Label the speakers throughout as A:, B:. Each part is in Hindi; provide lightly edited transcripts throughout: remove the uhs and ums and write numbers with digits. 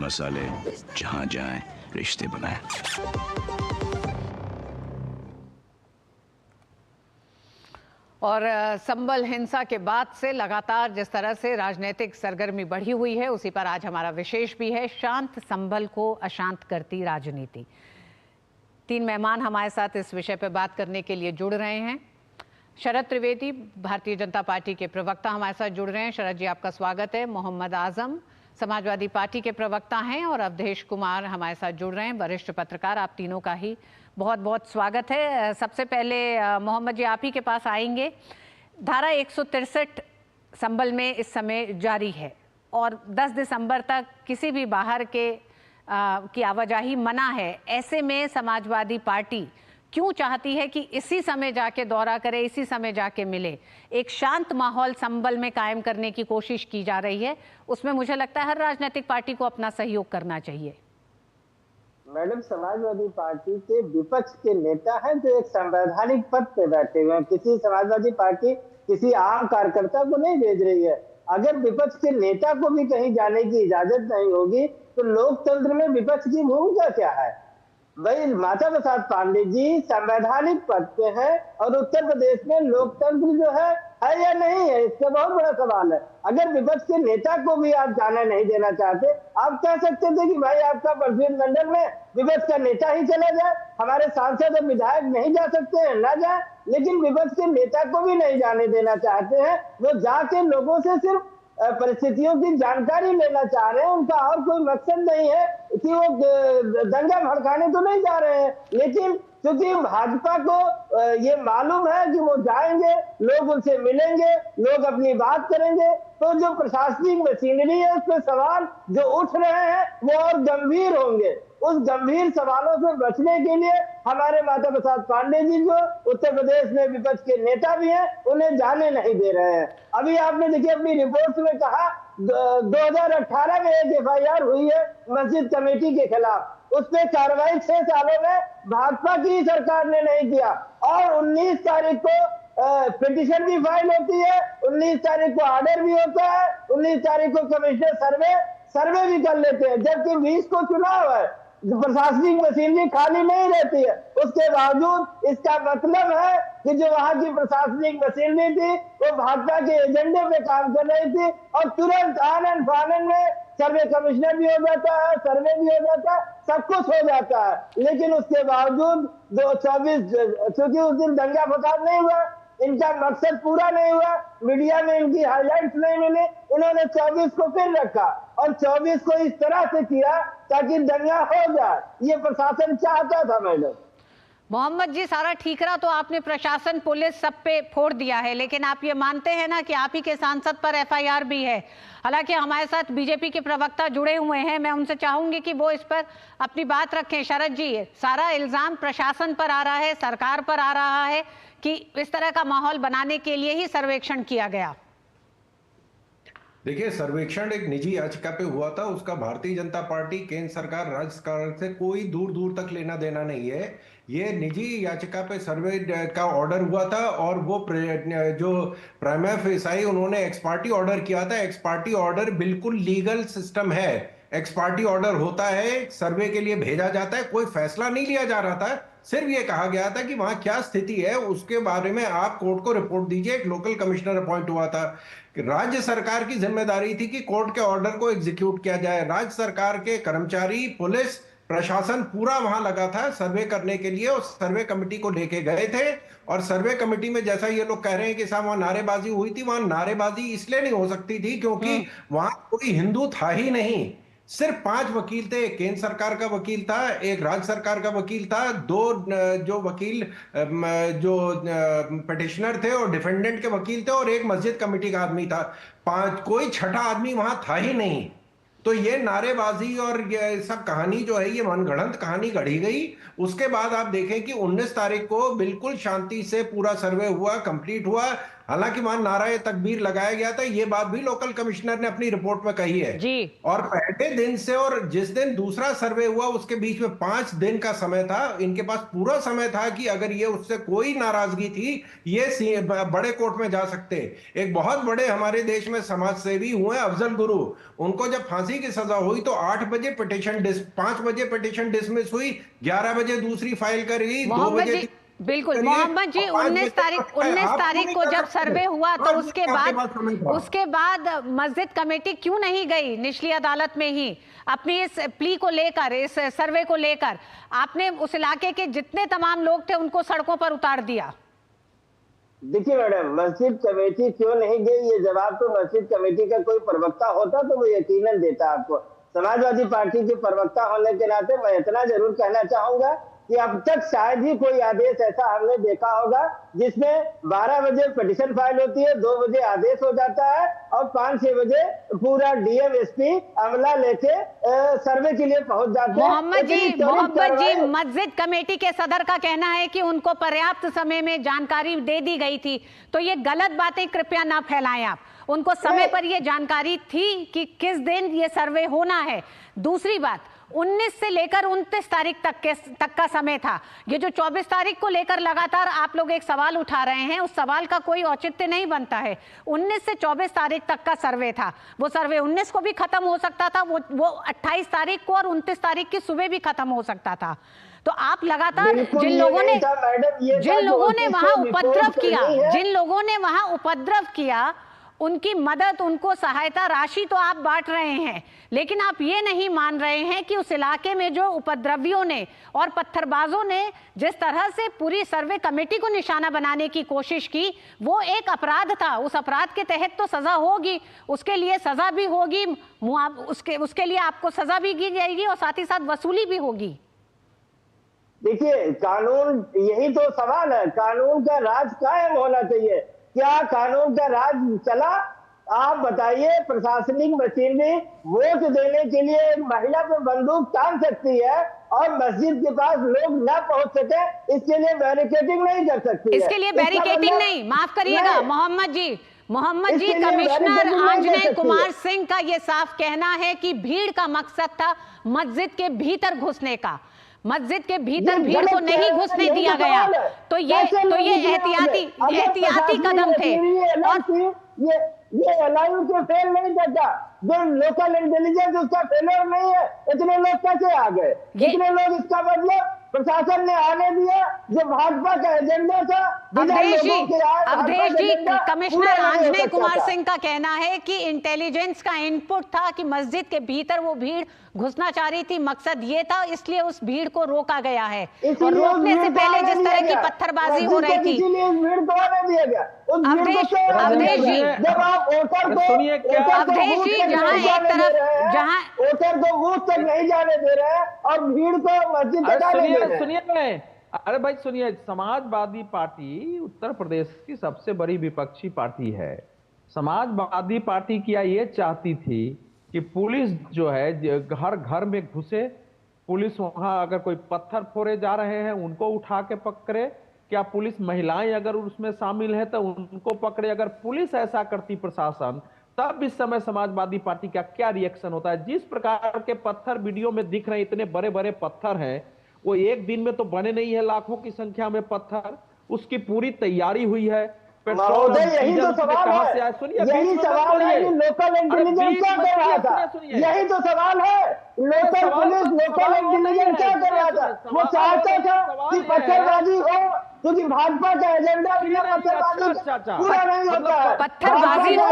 A: मसाले, जहां जाएं रिश्ते बनाएं।
B: और संभल हिंसा के बाद से लगातार जिस तरह से राजनीतिक सरगर्मी बढ़ी हुई है, उसी पर आज हमारा विशेष भी है, शांत संभल को अशांत करती राजनीति। 3 मेहमान हमारे साथ इस विषय पर बात करने के लिए जुड़ रहे हैं। शरद त्रिवेदी, भारतीय जनता पार्टी के प्रवक्ता, हमारे साथ जुड़ रहे हैं। शरद जी, आपका स्वागत है। मोहम्मद आजम, समाजवादी पार्टी के प्रवक्ता हैं, और अवधेश कुमार हमारे साथ जुड़ रहे हैं, वरिष्ठ पत्रकार। आप तीनों का ही बहुत बहुत स्वागत है। सबसे पहले मोहम्मद जी, आप ही के पास आएंगे। धारा 163 संभल में इस समय जारी है और 10 दिसंबर तक किसी भी बाहर के की आवाजाही मना है। ऐसे में समाजवादी पार्टी क्यों चाहती है कि इसी समय जाके दौरा करे, इसी समय जाके मिले? एक शांत माहौल संभल में कायम करने की कोशिश की जा रही है, उसमें मुझे लगता है हर राजनीतिक पार्टी को अपना सहयोग करना चाहिए।
C: मैडम, समाजवादी पार्टी के विपक्ष के नेता हैं जो एक संवैधानिक पद पे बैठे हुए हैं। किसी समाजवादी पार्टी किसी आम कार्यकर्ता को नहीं भेज रही है। अगर विपक्ष के नेता को भी कहीं जाने की इजाजत नहीं होगी तो लोकतंत्र में विपक्ष की भूमिका क्या है? भाई, माता प्रसाद पांडे जी संवैधानिक पद पे हैं और उत्तर प्रदेश में लोकतंत्र जो है या नहीं है, इसका बहुत बड़ा सवाल है। अगर विपक्ष के नेता को भी आप जाने नहीं देना चाहते, आप कह सकते थे कि भाई आपका प्रतिनिधिमंडल में विपक्ष का नेता ही चला जाए, हमारे सांसद और विधायक नहीं जा सकते हैं, ना जाए। लेकिन विपक्ष के नेता को भी नहीं जाने देना चाहते हैं। वो जाके लोगों से सिर्फ परिस्थितियों की जानकारी लेना चाह रहे हैं। उनका और कोई मकसद नहीं है कि वो दंगा भड़काने तो नहीं जा रहे हैं। लेकिन क्योंकि भाजपा को ये मालूम है कि वो जाएंगे, लोग उनसे मिलेंगे, लोग अपनी बात करेंगे, तो जो प्रशासनिक मशीनरी है उस पर सवाल जो उठ रहे हैं वो और गंभीर होंगे। उस गंभीर सवालों से बचने के लिए हमारे माता प्रसाद पांडे जी, जो उत्तर प्रदेश में विपक्ष के नेता भी हैं, उन्हें जाने नहीं दे रहे हैं। अभी आपने देखिए अपनी रिपोर्ट में कहा 2018 में एक FIR हुई है मस्जिद कमेटी के खिलाफ, उस पर कार्रवाई 6 सालों में भाजपा की सरकार ने नहीं किया। और 19 तारीख को पिटीशन भी फाइल होती है, 19 तारीख को ऑर्डर भी होता है, 19 तारीख को कमिश्नर सर्वे भी कर लेते हैं, जबकि 20 को चुनाव है। प्रशासनिक मशीनरी खाली नहीं रहती है। उसके बावजूद इसका मतलब है कि जो वहां की प्रशासनिक मशीनरी थी वो भाजपा के एजेंडे पे काम कर रही थी, और तुरंत आनन फानन में सर्वे कमिश्नर भी हो जाता है, सर्वे भी हो जाता है, सब कुछ हो जाता है। लेकिन उसके बावजूद 24 क्योंकि उस दिन दंगा फसाद नहीं हुआ, इनका मकसद पूरा नहीं हुआ, मीडिया में इनकी हाईलाइट्स नहीं मिली, उन्होंने 24 को फिर रखा और 24 को इस तरह से किया ताकि दंगा हो जाए। ये प्रशासन चाहता था। मैडम
B: मोहम्मद जी, सारा ठीकरा तो आपने प्रशासन, पुलिस सब पे फोड़ दिया है, लेकिन आप ये मानते हैं ना कि आप ही के सांसद पर FIR भी है। हालांकि हमारे साथ बीजेपी के प्रवक्ता जुड़े हुए हैं, मैं उनसे चाहूंगी कि वो इस पर अपनी बात रखें। शरद जी, सारा इल्जाम प्रशासन पर आ रहा है, सरकार पर आ रहा है कि इस तरह का माहौल बनाने के लिए ही सर्वेक्षण किया गया।
D: देखिए, सर्वेक्षण एक निजी याचिका पे हुआ था, उसका भारतीय जनता पार्टी, केंद्र सरकार, राज्य सरकार से कोई दूर दूर तक लेना देना नहीं है। ये निजी याचिका पे सर्वे का ऑर्डर हुआ था और वो जो प्राइमा फेसाई उन्होंने एक्स पार्टी ऑर्डर किया था। एक्स पार्टी ऑर्डर बिल्कुल लीगल सिस्टम है। एक्स पार्टी ऑर्डर होता है, सर्वे के लिए भेजा जाता है, कोई फैसला नहीं लिया जा रहा था। सिर्फ ये कहा गया था कि वहां क्या स्थिति है उसके बारे में आप कोर्ट को रिपोर्ट दीजिए। एक लोकल कमिश्नर अपॉइंट हुआ था। राज्य सरकार की जिम्मेदारी थी कि कोर्ट के ऑर्डर को एग्जीक्यूट किया जाए। राज्य सरकार के कर्मचारी, पुलिस प्रशासन पूरा वहां लगा था सर्वे करने के लिए, और सर्वे कमेटी को लेके गए थे। और सर्वे कमेटी में जैसा ये लोग कह रहे हैं कि साहब वहां नारेबाजी हुई थी, वहां नारेबाजी इसलिए नहीं हो सकती थी क्योंकि वहां कोई हिंदू था ही नहीं। सिर्फ 5 वकील थे। एक केंद्र सरकार का वकील था, एक राज्य सरकार का वकील था, 2 जो वकील जो पिटिशनर थे और डिफेंडेंट के वकील थे, और एक मस्जिद कमेटी का आदमी था। 5, कोई छठा आदमी वहां था ही नहीं। तो ये नारेबाजी और ये सब कहानी जो है, ये मनगढ़ंत कहानी गढ़ी गई। उसके बाद आप देखें कि 19 तारीख को बिल्कुल शांति से पूरा सर्वे हुआ, कंप्लीट हुआ। हालांकि वहां नारा तकबीर लगाया गया था, ये बात भी लोकल कमिश्नर ने अपनी रिपोर्ट में कही है
B: जी।
D: और पहले दिन से और जिस दिन दूसरा सर्वे हुआ उसके बीच में 5 दिन का समय था। इनके पास पूरा समय था कि अगर ये उससे कोई नाराजगी थी ये बड़े कोर्ट में जा सकते। एक बहुत बड़े हमारे देश में समाज सेवी हुए अफजल गुरु, उनको जब फांसी की सजा हुई तो 8 बजे पिटीशन 5 बजे पिटीशन डिसमिस हुई, 11 बजे दूसरी फाइल करी, 2 बजे
B: बिल्कुल मोहम्मद जी 19 तारीख को जब सर्वे हुआ तो उसके बाद मस्जिद कमेटी क्यों नहीं गई निचली अदालत में ही अपनी इस प्ली को लेकर, इस सर्वे को लेकर? आपने उस इलाके के जितने तमाम लोग थे उनको सड़कों पर उतार दिया।
C: देखिए मैडम, मस्जिद कमेटी क्यों नहीं गई ये जवाब तो मस्जिद कमेटी का कोई प्रवक्ता होता तो वो यकीनन देता आपको। समाजवादी पार्टी के प्रवक्ता होने के नाते मैं इतना जरूर कहना चाहूंगा कि अब तक शायद ही कोई आदेश ऐसा हमने देखा होगा जिसमें 12 बजे पिटीशन फाइल होती है, 2 बजे आदेश हो जाता है और 5-6 बजे पूरा डीएम एसपी अमला लेके सर्वे के लिए पहुंच जाते हैं।
B: मोहम्मद जी मस्जिद कमेटी के सदर का कहना है कि उनको पर्याप्त समय में जानकारी दे दी गई थी, तो ये गलत बातें कृपया ना फैलाएं आप। उनको समय पर ये जानकारी थी कि किस दिन ये सर्वे होना है। दूसरी बात, 19 से लेकर 29 तारीख तक का समय था। ये जो 24 तारीख को लेकर लगातार आप लोग एक सवाल उठा रहे हैं, उस सवाल का कोई औचित्य नहीं बनता है। 19 से 24 तारीख तक का सर्वे था। वो सर्वे 19 को भी खत्म हो सकता था, वो 28 तारीख को और 29 तारीख की सुबह भी खत्म हो सकता था। तो आप लगातार जिन लोगों ने वहां उपद्रव किया उनकी मदद, उनको सहायता राशि तो आप बांट रहे हैं, लेकिन आप ये नहीं मान रहे हैं कि उस इलाके में जो उपद्रवियों ने और पत्थरबाजों ने जिस तरह से पूरी सर्वे कमेटी को निशाना बनाने की कोशिश की वो एक अपराध था। उस अपराध के तहत तो सजा होगी, उसके लिए सजा भी होगी, उसके लिए आपको सजा भी की जाएगी और साथ ही साथ वसूली भी होगी।
C: देखिए, कानून, यही तो सवाल है, कानून का राज कायम होना चाहिए। क्या कानून का राज चला? आप बताइए, प्रशासनिक मशीनरी वोट देने के लिए महिला पे बंदूक तान सकती है और मस्जिद के पास लोग ना पहुंच सके इसके लिए बैरिकेडिंग नहीं कर सकती।
B: इसके लिए बैरिकेडिंग नहीं, माफ करिएगा मोहम्मद जी, कमिश्नर आंजनेय कुमार सिंह का ये साफ कहना है कि भीड़ का मकसद था मस्जिद के भीतर घुसने का। मस्जिद के भीतर भीड़ को नहीं घुसने दिया गया, तो ये एहतियाती कदम थे। और
C: ये एलआईयू के फेल नहीं करता, जो लोकल इंटेलिजेंस उसका फेलियर नहीं है। इतने लोग कैसे आ गए? इतने लोग, इसका मतलब प्रशासन ने आने दिया जो भाजपा का एजेंडा था।
B: अवधेश जी, कमिश्नर आंजनेय कुमार सिंह का कहना है कि इंटेलिजेंस का इनपुट था कि मस्जिद के भीतर वो भीड़ घुसना चाह रही थी, मकसद ये था, इसलिए उस भीड़ को रोका गया है। और रोकने से पहले जिस तरह की पत्थरबाजी हो रही थी, अवधेश जी, जहां
C: वोटर को बूथ तक नहीं जाने दे रहे हैं और भीड़ को मस्जिद तक आने दे रहे हैं।
E: सुनिए, अरे भाई सुनिए, समाजवादी पार्टी उत्तर प्रदेश की सबसे बड़ी विपक्षी पार्टी है। समाजवादी पार्टी क्या ये चाहती थी कि पुलिस जो है हर घर में घुसे, पुलिस वहां अगर कोई पत्थर फोड़े जा रहे हैं उनको उठा के पकड़े, क्या पुलिस महिलाएं अगर उसमें शामिल है तो उनको पकड़े? अगर पुलिस ऐसा करती, प्रशासन, तब इस समय समाजवादी पार्टी का क्या रिएक्शन होता है? जिस प्रकार के पत्थर वीडियो में दिख रहे हैं, इतने बड़े बड़े पत्थर हैं, वो एक दिन में तो बने नहीं है, लाखों की संख्या में पत्थर, उसकी पूरी तैयारी हुई है। पेट्रोल,
C: यही तो सवाल है, यही सवाल है कि लोकल इंटेलिजेंस क्या कर रहा था? यही तो सवाल है, लोकल पुलिस, लोकल इंटेलिजेंस क्या कर रहा था? वो चाहता था कि पत्थरबाजी हो, क्योंकि भाजपा का एजेंडा बिना पत्थरबाजी पूरा नहीं होता है।
B: पत्थरबाजी हो,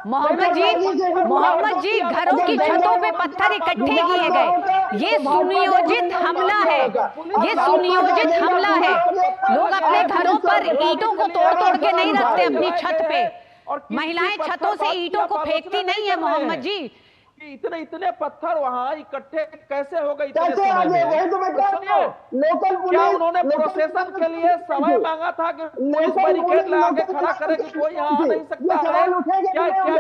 B: मोहम्मद जी, घरों की छतों पे पत्थर इकट्ठे किए गए, ये सुनियोजित हमला है, ये सुनियोजित हमला है। लोग अपने घरों पर ईंटों को तोड़ तोड़ के नहीं रखते अपनी छत पे, महिलाएं छतों से ईंटों को फेंकती नहीं है मोहम्मद जी।
E: इतने पत्थर वहां इकट्ठे कैसे हो गए?
C: कैसे आ गए? वही तो मैं कह रहा हूं, लोकल पुलिस,
E: क्या उन्होंने प्रोसेशन के लिए समय मांगा था कि पुलिस बैरिकेड लगा के खड़ा करे कि कोई यहाँ आ नहीं सकता है?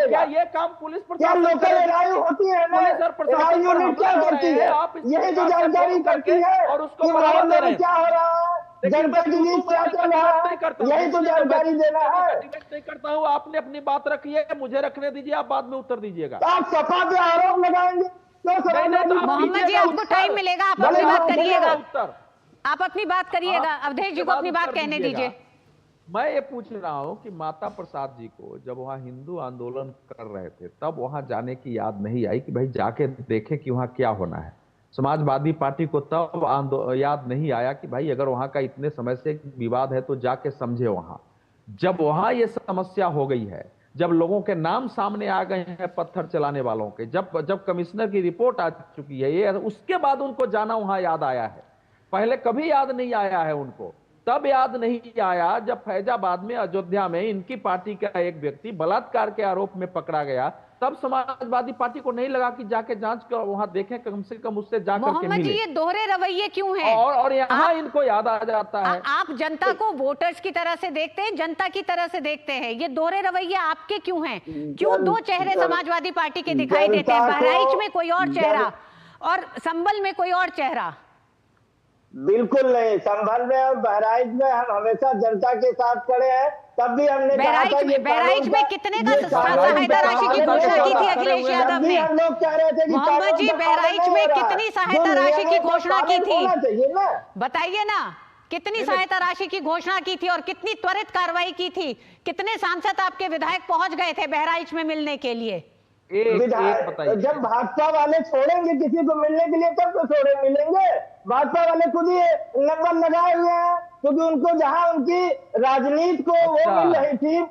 E: क्या ये काम पुलिस प्रशासन
C: होती है?
E: पुलिस और प्रशासन
C: क्या करती है? यही तो जानकारी करती है
E: और उसको बढ़ावा दे रहे हैं।
C: क्या हो रहा है? जनता के लिए क्या चल रहा है, यही तो जानकारी देना है।
E: डिबेट नहीं करता हूँ, आपने अपनी बात रखी है, मुझे रखने दीजिए, आप बाद में उत्तर दीजिएगा।
C: आप सपा पे आरोप लगाएंगे
B: मोहम्मद जी आपको टाइम मिलेगा, आप अपनी बात करिएगा,
E: उत्तर
B: आप अपनी बात करिएगा, अवधेश जी को अपनी बात कहने दीजिए।
E: मैं ये पूछ रहा हूं कि माता प्रसाद जी को जब वहां हिंदू आंदोलन कर रहे थे तब वहां जाने की याद नहीं आई कि भाई जाके देखें कि वहां क्या होना है? समाजवादी पार्टी को तब याद नहीं आया कि भाई अगर वहां का इतने समय से विवाद है तो जाके समझे वहां। जब वहां ये समस्या हो गई है, जब लोगों के नाम सामने आ गए हैं पत्थर चलाने वालों के, जब कमिश्नर की रिपोर्ट आ चुकी है, ये उसके बाद उनको जाना वहां याद आया है। पहले कभी याद नहीं आया है उनको। तब याद नहीं आया जब फैजाबाद में, अयोध्या में इनकी पार्टी का एक व्यक्ति बलात्कार के आरोप में पकड़ा गया, तब समाजवादी पार्टी को नहीं लगा कि जाके जांच कर वहां देखें, कम से कम उससे जाकर के
B: मोहम्मद जी ये दोहरे रवैये क्यों हैं?
E: और यहाँ इनको याद आ जाता है।
B: आप जनता को वोटर्स की तरह से देखते हैं, जनता की तरह से देखते हैं, ये दोहरे रवैये आपके क्यों हैं? क्यों दो चेहरे समाजवादी पार्टी के दिखाई देते हैं? बहराइच में कोई और चेहरा और संभल में कोई और चेहरा।
C: बिल्कुल नहीं, संभल में और बहराइच में हम हमेशा जनता के साथ खड़े हैं। तब भी हमने
B: बहराइच में कितने का सहायता राशि की घोषणा की थी अखिलेश यादव ने?
C: हम लोग कह रहे थे कि
B: मोहम्मद जी बहराइच में कितनी सहायता राशि की घोषणा की थी? बताइए ना, कितनी सहायता राशि की घोषणा की थी और कितनी त्वरित कार्रवाई की थी? कितने सांसद आपके विधायक पहुंच गए थे बहराइच में मिलने के लिए?
C: जब भाजपा वाले छोड़ेंगे किसी को मिलने के लिए तब तो मिलेंगे। भाजपा वाले खुद ही नंबर लगाए हुए हैं, क्योंकि उनको जहां उनकी राजनीति को वो मिल रही थी,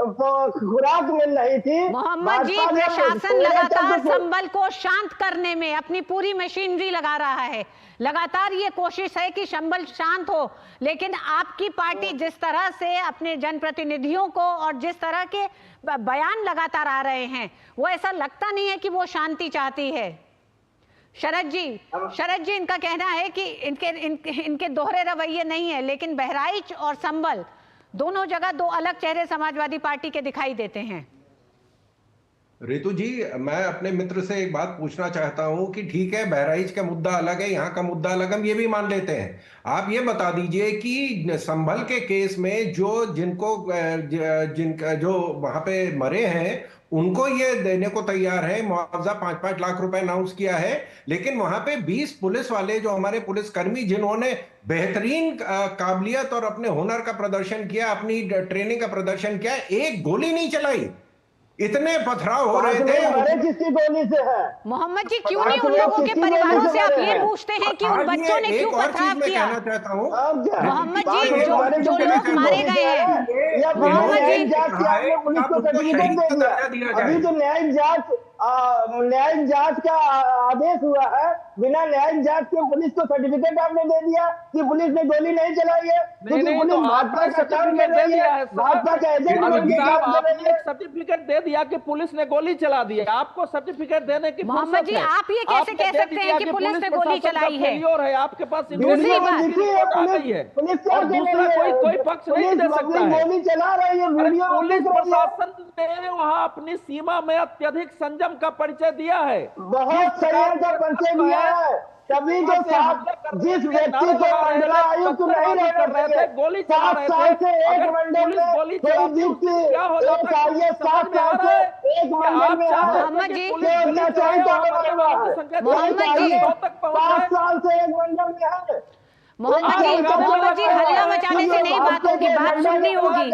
C: खुराक मिल रही थी।
B: मोहम्मद जी प्रशासन लगातार संभल को शांत करने में अपनी पूरी मशीनरी लगा रहा है, लगातार ये कोशिश है कि संभल शांत हो, लेकिन आपकी पार्टी जिस तरह से अपने जनप्रतिनिधियों को और जिस तरह के बयान लगातार आ रहे हैं, वो ऐसा लगता नहीं है कि वो शांति चाहती है। शरद जी इनका कहना है कि इनके दोहरे रवैये नहीं है, लेकिन बहराइच और संभल दोनों जगह दो अलग चेहरे समाजवादी पार्टी के दिखाई देते हैं।
D: रितु जी, मैं अपने मित्र से एक बात पूछना चाहता हूं कि ठीक है बहराइच का मुद्दा अलग है, यहाँ का मुद्दा अलग, हम ये भी मान लेते हैं। आप ये बता दीजिए कि संभल के केस में जो वहां पे मरे हैं उनको ये देने को तैयार है, मुआवजा 5-5 लाख रुपए अनाउंस किया है, लेकिन वहां पे 20 पुलिस वाले जो हमारे पुलिसकर्मी जिन्होंने बेहतरीन काबिलियत और अपने हुनर का प्रदर्शन किया, अपनी ट्रेनिंग का प्रदर्शन किया, एक गोली नहीं चलाई। इतने पथराव हो रहे थे।
C: किसकी गोली से है?
B: मोहम्मद जी क्यों नहीं उन लोगों के परिवारों से आप ये पूछते हैं कि उन बच्चों ने क्यों पथराव किया?
D: कहना चाहता हूँ
B: मोहम्मद जी जो लोग मारे गए हैं, मोहम्मद जी
C: पुलिस को सर्टिफिकेट दे दिया। अभी तो न्यायिक जांच का आदेश हुआ है, बिना न्यायिक जांच के पुलिस को सर्टिफिकेट आपने दे दिया कि पुलिस ने गोली नहीं चलाई है, क्योंकि पुलिस भाजपा का काम कर रही है, भाजपा का एजेंट बन के काम कर रही है।
E: सर्टिफिकेट दे दिया कि पुलिस ने गोली चला दी है, आपको सर्टिफिकेट देने की
B: मोहम्मद जी आप ये कैसे कह सकते हैं कि पुलिस ने गोली चलाई है?
E: है आपके पास
B: दूसरी बात,
E: दूसरा कोई पक्ष नहीं दे सकता है।
C: गोली चला रही है,
E: पुलिस प्रशासन ने वहां अपनी सीमा में अत्यधिक संयम का परिचय दिया है,
C: बहुत संयम का परिचय दिया है। तभी तो जिस व्यक्ति को मंडला आयुक्त नहीं रहना चाहिए,
E: गोली चला रहे थे,
C: 7 साल से एक मंडल में
E: गोली चला
C: कोई व्यक्ति एक आईएएस 7 साल से एक मंडल में
B: मोहम्मद जी
C: 7 साल से एक मंडल में है।
B: मोहम्मद जी हल्ला मचाने से नहीं बात होगी, बात सुननी होगी,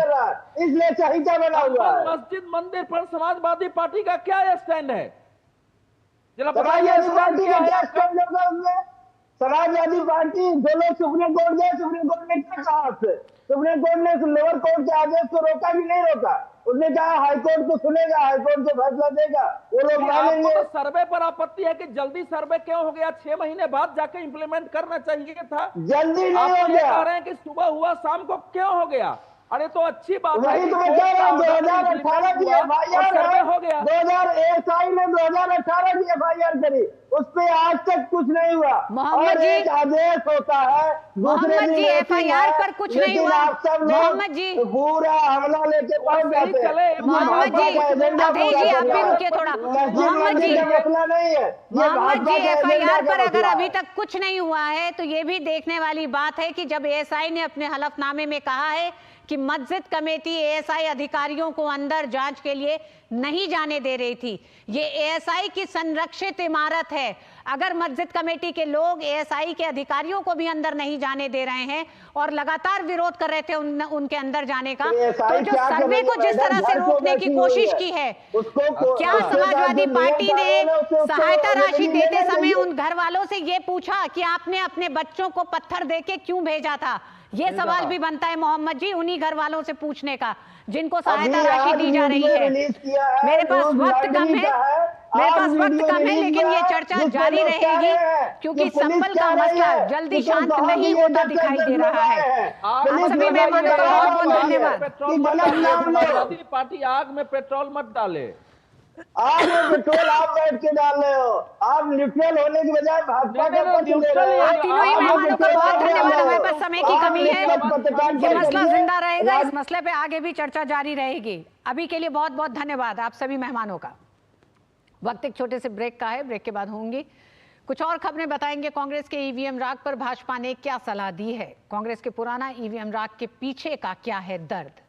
C: इसलिए चहिता बना हुआ है।
E: मस्जिद मंदिर पर समाजवादी पार्टी का क्या स्टैंड है?
C: समाजवादी पार्टी का क्या स्टैंड होगा उसमें? समाजवादी पार्टी जो लोग सुप्रीम कोर्ट गए, सुप्रीम कोर्ट ने क्या कहा आपसे? सुप्रीम कोर्ट ने लोअर कोर्ट के आदेश को रोका कि नहीं रोका? उसने कहा हाईकोर्ट को सुनेगा, हाईकोर्ट जो फैसला देगा वो लोग मानेंगे।
E: तो सर्वे पर आपत्ति है कि जल्दी सर्वे क्यों हो गया? 6 महीने बाद जाके इंप्लीमेंट करना चाहिए था।
C: जल्दी नहीं हो गया।
E: कह रहे हैं कि सुबह हुआ शाम को क्यों हो गया? अरे तो अच्छी बात
C: वही तो मैं कह रहा हूँ, 2018 की FIR
E: हो गया।
C: 2000 ने 2018 की FIR करी, उस पे आज तक कुछ नहीं हुआ।
B: मोहम्मद
C: और
B: जी,
C: एक आदेश होता है,
B: मोहम्मद जी FIR पर कुछ नहीं हुआ।
C: आप सब
B: मोहम्मद जी
C: लोग पूरा हमला लेके पहुंच जाते हैं।
B: मोहम्मद जी, अधेश जी आप भी रुकिए थोड़ा। मोहम्मद जी,
C: मसला नहीं है,
B: मोहम्मद जी FIR पर अगर अभी तक कुछ नहीं हुआ है तो ये भी देखने वाली बात है कि जब ASI ने अपने हलफनामे में कहा है कि मस्जिद कमेटी ASI अधिकारियों को अंदर जांच के लिए नहीं जाने दे रही थी। ये ASI की संरक्षित इमारत है। अगर मस्जिद कमेटी के लोग ASI के अधिकारियों को भी अंदर नहीं जाने दे रहे हैं और लगातार विरोध कर रहे थे उनके अंदर जाने का, तो जो सर्वे को जिस तरह से रोकने की कोशिश की है, क्या समाजवादी पार्टी ने सहायता राशि देते समय उन घर वालों से ये पूछा कि आपने अपने बच्चों को पत्थर देके क्यों भेजा था? ये सवाल भी बनता है मोहम्मद जी उन्हीं घर वालों से पूछने का जिनको सहायता राशि दी जा रही है। मेरे पास वक्त कम है, लेकिन ये चर्चा जारी रहेगी क्योंकि संभल का मसला जल्दी शांत नहीं होता दिखाई दे रहा है। आप सभी मेहमानों का बहुत बहुत धन्यवाद।
E: समाजवादी पार्टी आग में पेट्रोल मत डाले।
C: आग में पेट्रोल आप बैठ के डाल रहे हो, आप न्यूट्रल होने की बजाय भाजपा का पक्ष ले रहे हो।
B: आप तीनों ही मेहमानों का बहुत धन्यवाद। हमारे पास समय की कमी है, ये मसला जिंदा रहेगा, इस मसले पे आगे भी चर्चा जारी रहेगी। अभी के लिए बहुत बहुत धन्यवाद आप सभी मेहमानों का। वक्त एक छोटे से ब्रेक का है, ब्रेक के बाद होंगी कुछ और खबरें बताएंगे। कांग्रेस के EVM राग पर भाजपा ने क्या सलाह दी है, कांग्रेस के पुराना EVM राग के पीछे का क्या है दर्द।